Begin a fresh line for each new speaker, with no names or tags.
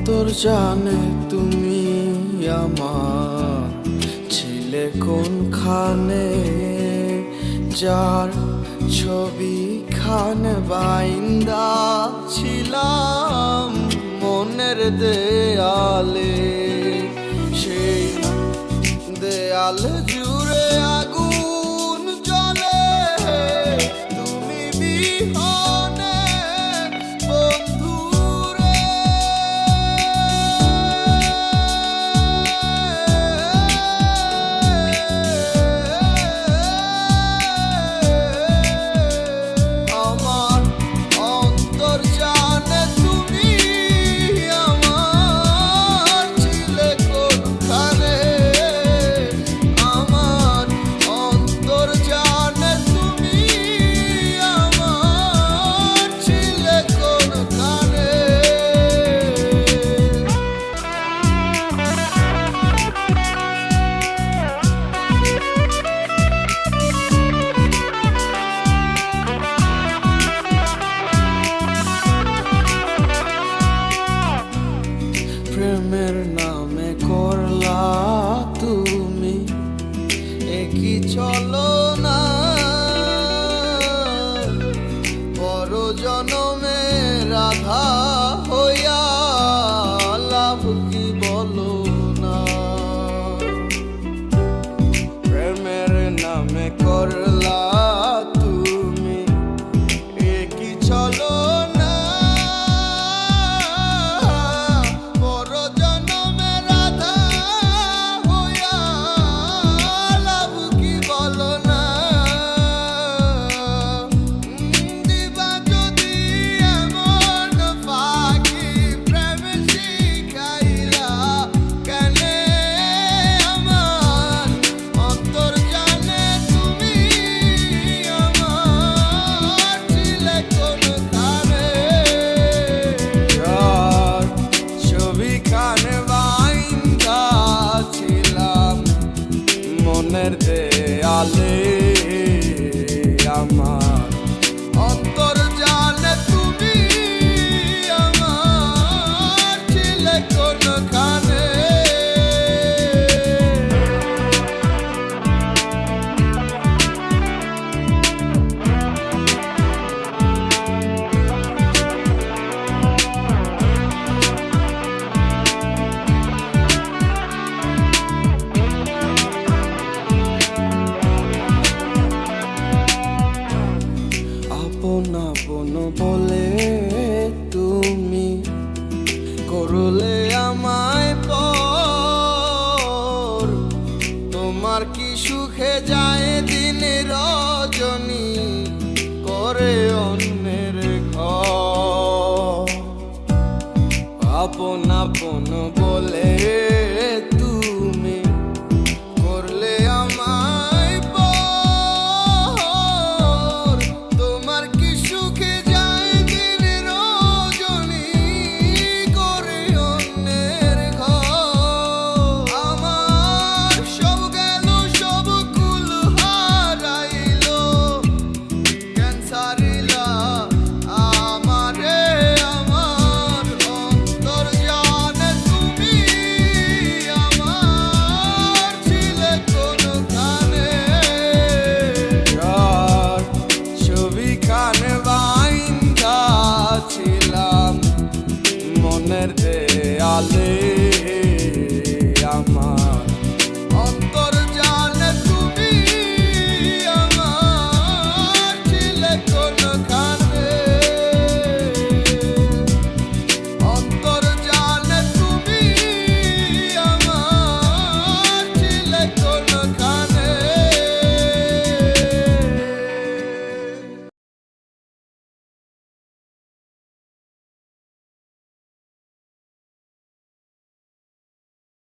অন্তর জানে তুমি আমার ছিলে কোনখানে, যার ছবি খানে বাইন্দা ছিলাম মনের দেয়ালে। সেই দেয়াল জুড়ে আগুন জ্বলে তুমি বিহনে বন্ধুরে। আমার অন্তর জানে তুমি আমার ছিলে কোনখানে। আমার অন্তর জানে তুমি আমার ছিলে কোনখানে। প্রেমের নামে করলা তুমি একই চলো না, পর জনমে রাধা হইয়া লাভ কি বলো না। প্রেমের নামে করলা তুমি একই চলো না, পর জনমে রাধা হইয়া লাভ কি বলো না। দিবা যদি এমন ফাঁকি প্রেম শিখাইলা কেনে। আমার অন্তর জানে তুমি আমার ছিলে কোনখানে। যার ছবি খানে বাইন্দা ছিলাম মনের দেয়ালে। আমার অন্তর জানে তুমি আমার ছিলে কোনখানে। আপন আপন বলে তুমি করলে আমায় পর। তোমার কি সুখে যায় দিন রজনী করে অন্যের ঘর। আপন আপন বলে তুমি করলে আমায় পর। তোমার কি সুখে যায় দিন রজনী করে অন্যের ঘর। আমার সব গেল সব কুল হারাইলো কেন সারিলা আমারে। আমার অন্তর জানে তুমি আমার ছিলে কোনখানে। যার ছবি খানে বাইন্দা ছিলাম মনের দেয়ালে। আমার অন্তর জানে তুমি আমার ছিলে কোনখানে।